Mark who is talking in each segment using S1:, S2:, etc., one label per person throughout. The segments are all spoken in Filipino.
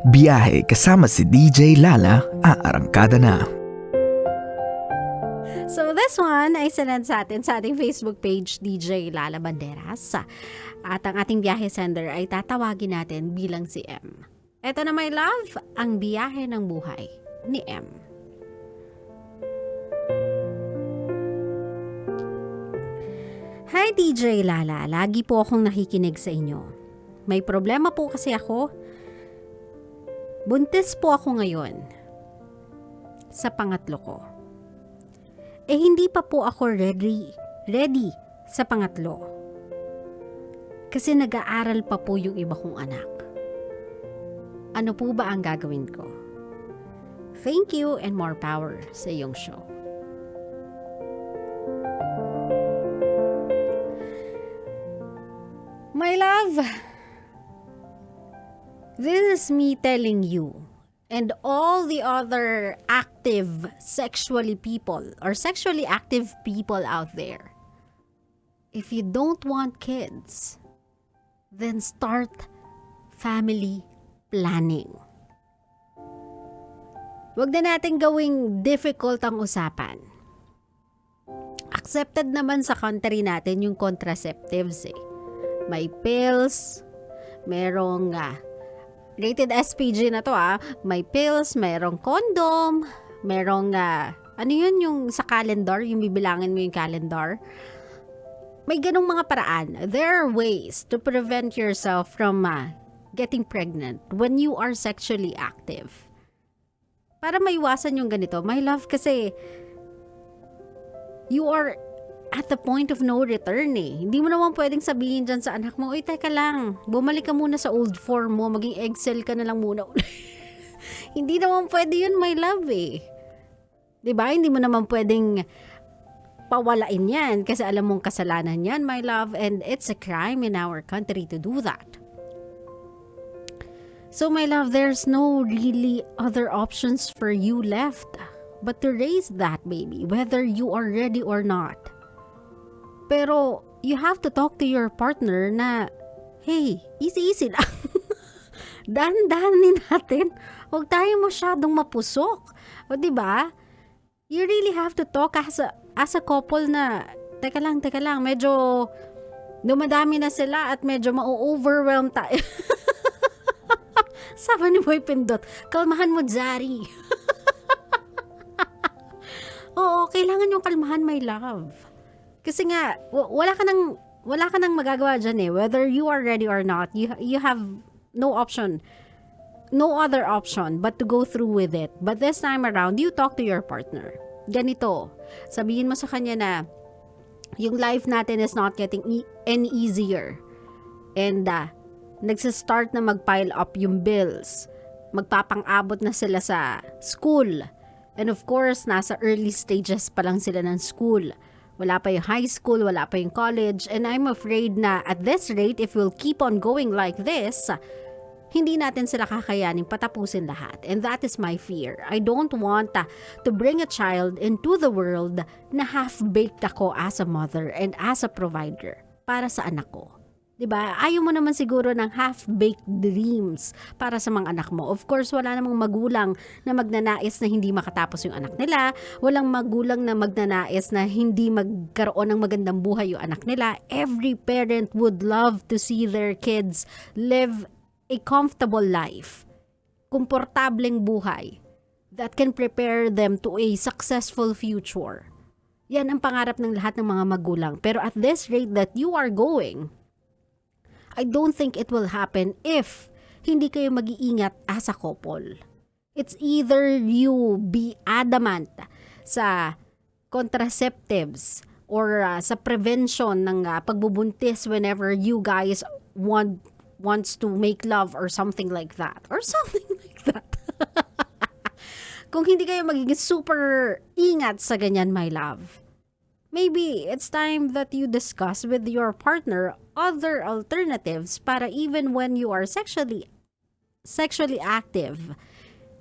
S1: Biyahe kasama si DJ Lala, aarangkada na.
S2: So this one ay sinend sa atin sa ating Facebook page, DJ Lala Banderas. At ang ating Byahe Sender ay tatawagin natin bilang si M. Ito na, my love, ang biyahe ng buhay ni M. Hi DJ Lala, lagi po akong nakikinig sa inyo. May problema po kasi ako. Buntis po ako ngayon. Sa pangatlo ko. Hindi pa po ako ready sa pangatlo. Kasi nag-aaral pa po yung iba kong anak. Ano po ba ang gagawin ko? Thank you and more power sa iyong show. My love, this is me telling you and all the other active sexually active people out there. If you don't want kids, then start family planning. Huwag na natin gawing difficult ang usapan. Accepted naman sa country natin yung contraceptives eh. May pills, merong rated SPG na to may pills, merong condom, merong ano yun yung sa calendar, yung bibilangin mo yung calendar. May ganong mga paraan. There are ways to prevent yourself from getting pregnant when you are sexually active. Para maiwasan yung ganito, my love, kasi you are at the point of no return eh. Hindi mo naman pwedeng sabihin dyan sa anak mo, teka lang, bumalik ka muna sa old form mo, maging Excel ka na lang muna. Hindi naman pwede yun, my love eh. Diba? Hindi mo naman pwedeng pawalain yan kasi alam mong kasalanan yan, my love, and it's a crime in our country to do that. So, my love, there's no really other options for you left but to raise that baby, whether you are ready or not. Pero, you have to talk to your partner na, hey, easy lang. Dahan-dahanin natin. Huwag tayo masyadong mapusok. O, diba? You really have to talk as a couple na, teka lang, medyo dumadami na sila at medyo ma-overwhelm tayo. Sabi ni Boy Pindot, kalmahan mo, Zari. Oo, kailangan yung kalmahan, my love. Kasi nga, wala ka nang magagawa dyan eh. Whether you are ready or not, you have no other option but to go through with it. But this time around, you talk to your partner. Ganito, sabihin mo sa kanya na yung life natin is not getting any easier. And nagsistart na mag-pile up yung bills. Magpapang-abot na sila sa school. And of course, nasa early stages pa lang sila ng school. Wala pa yung high school, wala pa yung college, and I'm afraid na at this rate, if we'll keep on going like this, hindi natin sila kakayanin patapusin lahat. And that is my fear. I don't want to bring a child into the world na half-baked ako as a mother and as a provider para sa anak ko. Diba? Ayaw mo naman siguro ng half-baked dreams para sa mga anak mo. Of course, wala namang magulang na magnanais na hindi makatapos yung anak nila. Walang magulang na magnanais na hindi magkaroon ng magandang buhay yung anak nila. Every parent would love to see their kids live a comfortable life. Komportableng buhay that can prepare them to a successful future. Yan ang pangarap ng lahat ng mga magulang. Pero at this rate that you are going, I don't think it will happen if hindi kayo mag-iingat as a couple. It's either you be adamant sa contraceptives or sa prevention ng pagbubuntis whenever you guys wants to make love or something like that. Kung hindi kayo magiging super ingat sa ganyan, my love, maybe it's time that you discuss with your partner other alternatives para even when you are sexually active,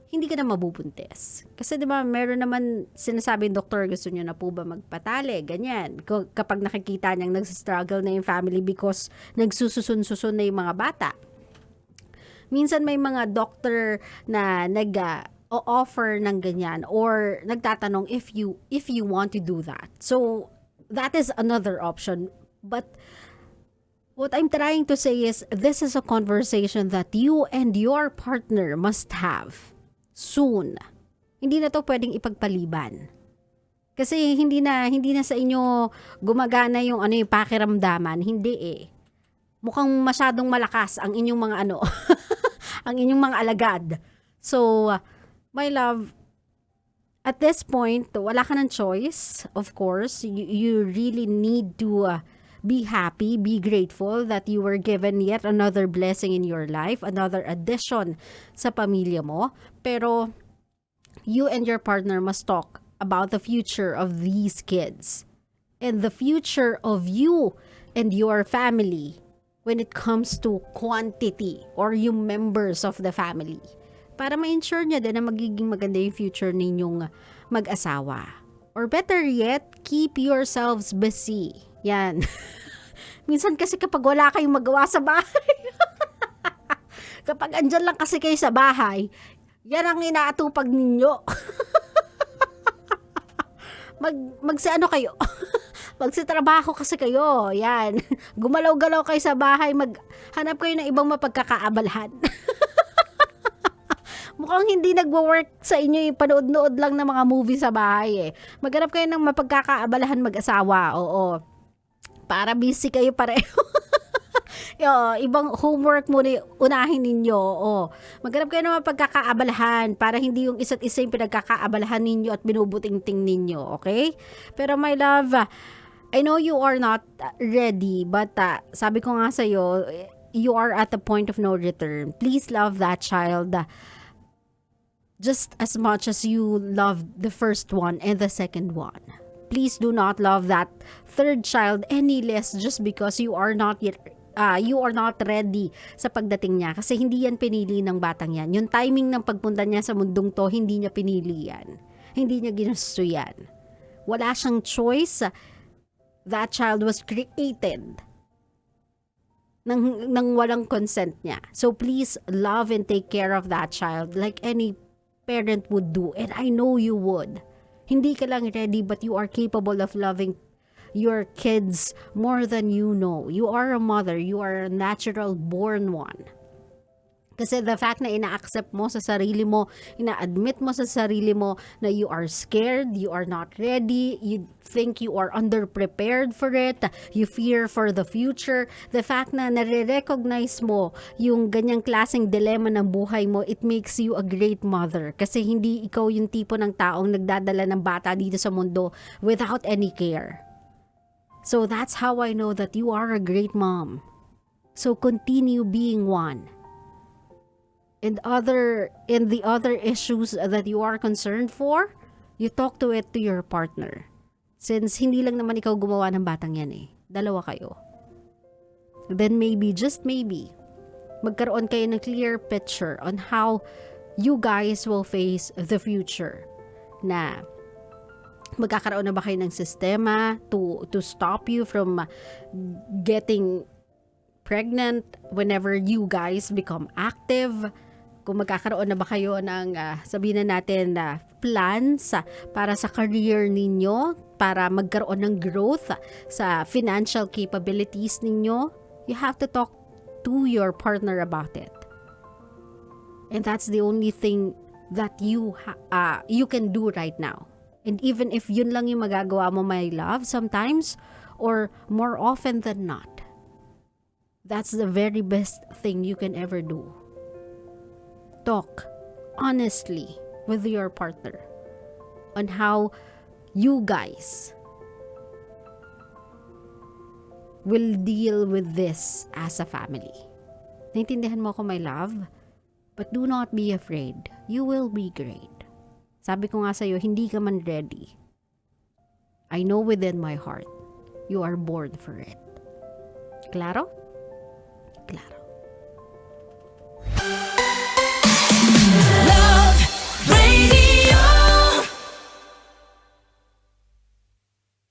S2: hindi ka na mabubuntis. Kasi diba, meron naman sinasabing doktor, gusto nyo na po ba magpatali, ganyan. Kapag nakikita niyang nagsistruggle na yung family because nagsususun-susun na yung mga bata. Minsan may mga doctor na offer ng ganyan or nagtatanong if you want to do that. So that is another option. But what I'm trying to say is this is a conversation that you and your partner must have soon. Hindi na to pwedeng ipagpaliban. Kasi hindi na sa inyo gumagana yung yung pakiramdaman, hindi eh. Mukhang masyadong malakas ang inyong mga ang inyong mga alagad. So, my love, at this point, wala ka ng choice. Of course, you really need to be happy, be grateful that you were given yet another blessing in your life, another addition sa pamilya mo. Pero, you and your partner must talk about the future of these kids and the future of you and your family when it comes to quantity or yung members of the family. Para ma-ensure niya din na magiging maganda yung future ninyong mag-asawa. Or better yet, keep yourselves busy. Yan. Minsan kasi kapag wala kayong magawa sa bahay, kapag andyan lang kasi kayo sa bahay, yan ang inaatupag ninyo. Magsiano kayo? Magsitrabaho kasi kayo. Yan. Gumalaw-galaw kayo sa bahay. Maghanap kayo ng ibang mapagkakaabalahan. Mukhang hindi nagwo-work sa inyo yung panood-nood lang ng mga movie sa bahay eh. Maghanap kayo ng mapagkakaabalahan mag-asawa. Oo. Para busy kayo pareho. Ibang homework muna unahin ninyo. Maghanap kayo ng mapagkakaabalahan para hindi yung isa't isa yung pinagkakaabalahan ninyo at binubuting-ting ninyo. Okay? Pero my love, I know you are not ready, but sabi ko nga sa'yo, you are at the point of no return. Please love that child just as much as you loved the first one and the second one. Please do not love that third child any less just because you are not ready sa pagdating niya. Kasi hindi yan pinili ng batang yan. Yung timing ng pagpunta niya sa mundong to, hindi niya pinili yan. Hindi niya ginusto yan. Wala siyang choice. That child was created nang walang consent niya. So please love and take care of that child like any parent would do. And I know you would. Hindi ka lang ready, but you are capable of loving your kids more than you know. You are a mother. You are a natural born one. Kasi the fact na ina-accept mo sa sarili mo, ina-admit mo sa sarili mo na you are scared, you are not ready, you think you are underprepared for it, you fear for the future, the fact na nare-recognize mo yung ganyang klaseng dilemma ng buhay mo, it makes you a great mother. Kasi hindi ikaw yung tipo ng taong nagdadala ng bata dito sa mundo without any care. So that's how I know that you are a great mom. So continue being one. And the other issues that you are concerned for, you talk to it to your partner. Since hindi lang naman ikaw gumawa ng batang yan eh. Dalawa kayo. Then maybe, just maybe, magkaroon kayo ng clear picture on how you guys will face the future. Na magkakaroon na ba kayo ng sistema to stop you from getting pregnant whenever you guys become active? Kung magkakaroon na ba kayo ng sabihin na natin plans para sa career ninyo, para magkaroon ng growth sa financial capabilities ninyo, you have to talk to your partner about it. And that's the only thing that you can do right now. And even if yun lang yung magagawa mo, my love, sometimes or more often than not, that's the very best thing you can ever do. Talk honestly with your partner on how you guys will deal with this as a family. Naintindihan mo ko, my love? But do not be afraid. You will be great. Sabi ko nga sa'yo, hindi ka man ready. I know within my heart, you are born for it. Claro? Claro.